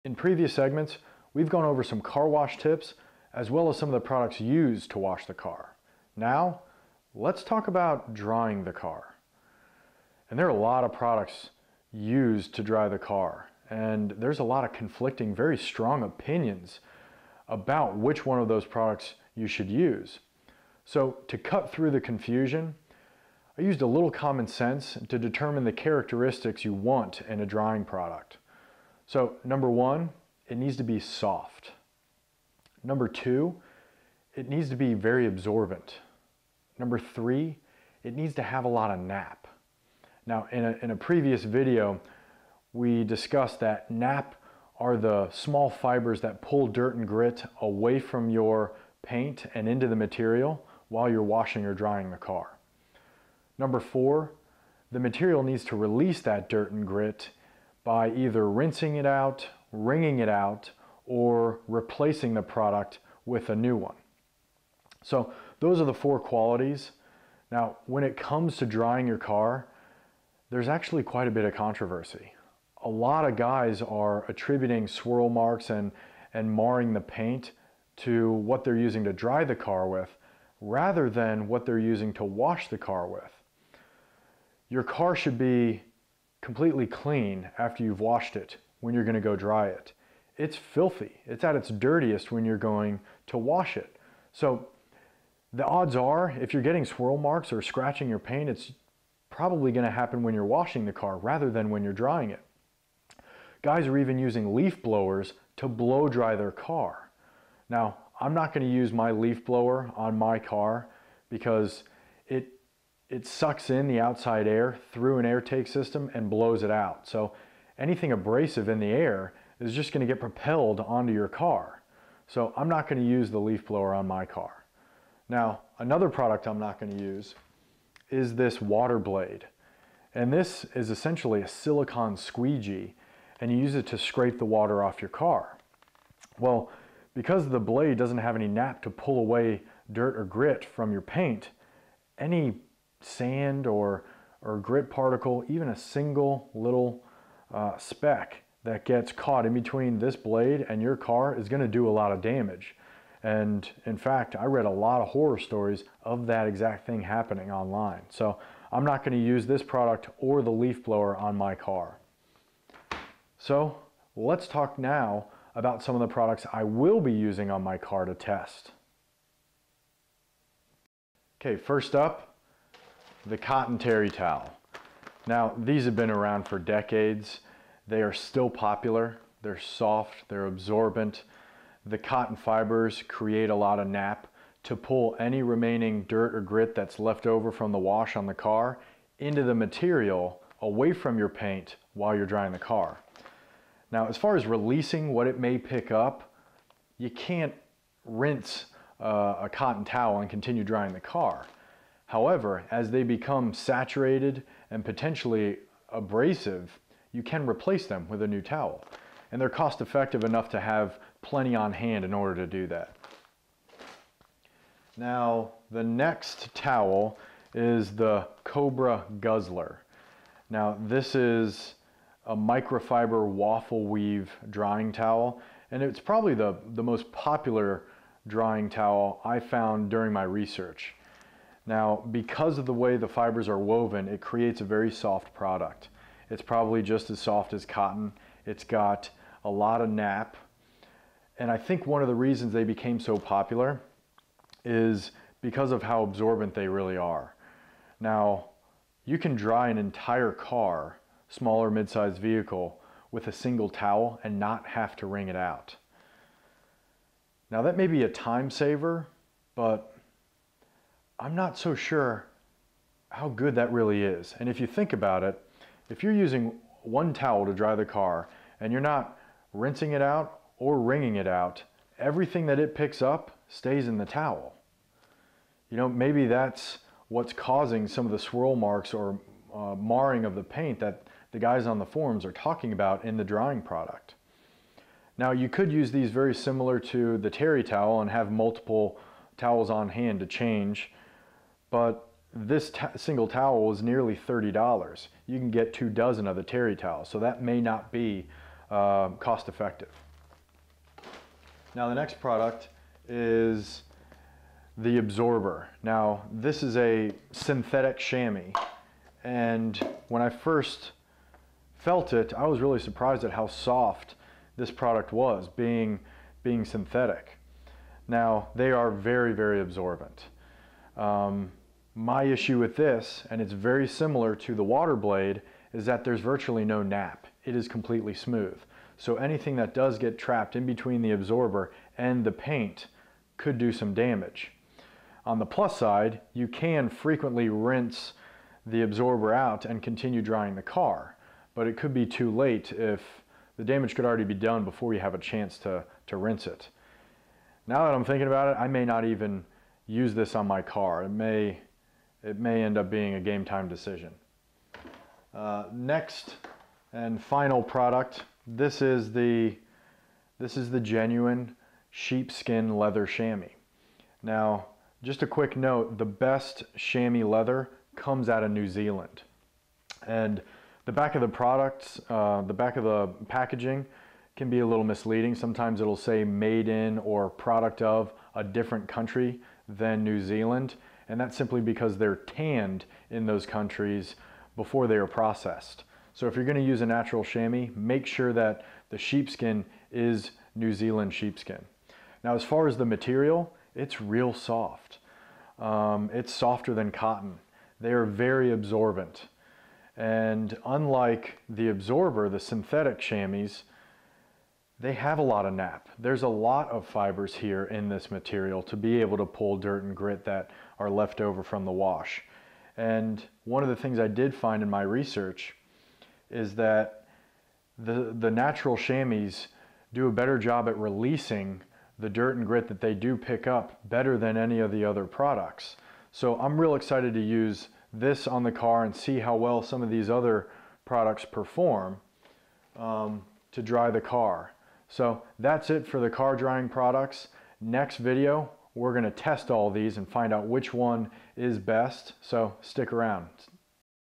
In previous segments, we've gone over some car wash tips as well as some of the products used to wash the car. Now, let's talk about drying the car. And there are a lot of products used to dry the car, and there's a lot of conflicting, very strong opinions about which one of those products you should use. So to cut through the confusion, I used a little common sense to determine the characteristics you want in a drying product. So number one, it needs to be soft. Number two, it needs to be very absorbent. Number three, it needs to have a lot of nap. Now in a previous video, we discussed that nap are the small fibers that pull dirt and grit away from your paint and into the material while you're washing or drying the car. Number four, the material needs to release that dirt and grit by either rinsing it out, wringing it out, or replacing the product with a new one. So those are the four qualities. Now, when it comes to drying your car, there's actually quite a bit of controversy. A lot of guys are attributing swirl marks and marring the paint to what they're using to dry the car with, rather than what they're using to wash the car with. Your car should be completely clean after you've washed it when you're going to go dry it. It's filthy. It's at its dirtiest when you're going to wash it. So the odds are, if you're getting swirl marks or scratching your paint, it's probably going to happen when you're washing the car rather than when you're drying it. Guys are even using leaf blowers to blow dry their car. Now, I'm not going to use my leaf blower on my car because it sucks in the outside air through an air take system and blows it out. So anything abrasive in the air is just going to get propelled onto your car. So I'm not going to use the leaf blower on my car. Now, another product I'm not going to use is this water blade. And this is essentially a silicone squeegee, and you use it to scrape the water off your car. Well, because the blade doesn't have any nap to pull away dirt or grit from your paint, any sand or grit particle, even a single little speck that gets caught in between this blade and your car is going to do a lot of damage. And in fact, I read a lot of horror stories of that exact thing happening online. So I'm not going to use this product or the leaf blower on my car. So let's talk now about some of the products I will be using on my car to test. Okay, first up, the cotton terry towel. Now, these have been around for decades. They are still popular. They're soft, they're absorbent. The cotton fibers create a lot of nap to pull any remaining dirt or grit that's left over from the wash on the car into the material away from your paint while you're drying the car. Now, as far as releasing what it may pick up, you can't rinse a cotton towel and continue drying the car. However, as they become saturated and potentially abrasive, you can replace them with a new towel. And they're cost effective enough to have plenty on hand in order to do that. Now, the next towel is the Cobra Guzzler. Now, this is a microfiber waffle weave drying towel, and it's probably the most popular drying towel I found during my research. Now, because of the way the fibers are woven, it creates a very soft product. It's probably just as soft as cotton. It's got a lot of nap. And I think one of the reasons they became so popular is because of how absorbent they really are. Now, you can dry an entire car, small or mid-sized vehicle, with a single towel and not have to wring it out. Now, that may be a time saver, but I'm not so sure how good that really is. And if you think about it, if you're using one towel to dry the car and you're not rinsing it out or wringing it out, everything that it picks up stays in the towel. You know, maybe that's what's causing some of the swirl marks or marring of the paint that the guys on the forums are talking about in the drying product. Now, you could use these very similar to the terry towel and have multiple towels on hand to change, but this single towel is nearly $30. You can get 2 dozen of the terry towels, so that may not be cost effective. Now the next product is the absorber. Now this is a synthetic chamois, and when I first felt it, I was really surprised at how soft this product was, being synthetic. Now they are very, very absorbent. My issue with this, and it's very similar to the water blade, is that there's virtually no nap. It is completely smooth. So anything that does get trapped in between the absorber and the paint could do some damage. On the plus side, you can frequently rinse the absorber out and continue drying the car, but it could be too late if the damage could already be done before you have a chance to rinse it. Now that I'm thinking about it, I may not even use this on my car. It may end up being a game time decision. Next and final product, this is the genuine sheepskin leather chamois. Now, just a quick note, the best chamois leather comes out of New Zealand. And the back of the products, the back of the packaging can be a little misleading. Sometimes it'll say made in or product of a different country than New Zealand. And that's simply because they're tanned in those countries before they are processed. So if you're going to use a natural chamois, make sure that the sheepskin is New Zealand sheepskin. Now, as far as the material, it's real soft. It's softer than cotton. They are very absorbent. And unlike the absorber, the synthetic chamois, they have a lot of nap. There's a lot of fibers here in this material to be able to pull dirt and grit that are left over from the wash. And one of the things I did find in my research is that the natural chamois do a better job at releasing the dirt and grit that they do pick up better than any of the other products. So I'm real excited to use this on the car and see how well some of these other products perform to dry the car. So that's it for the car drying products. Next video, we're going to test all these and find out which one is best. So stick around.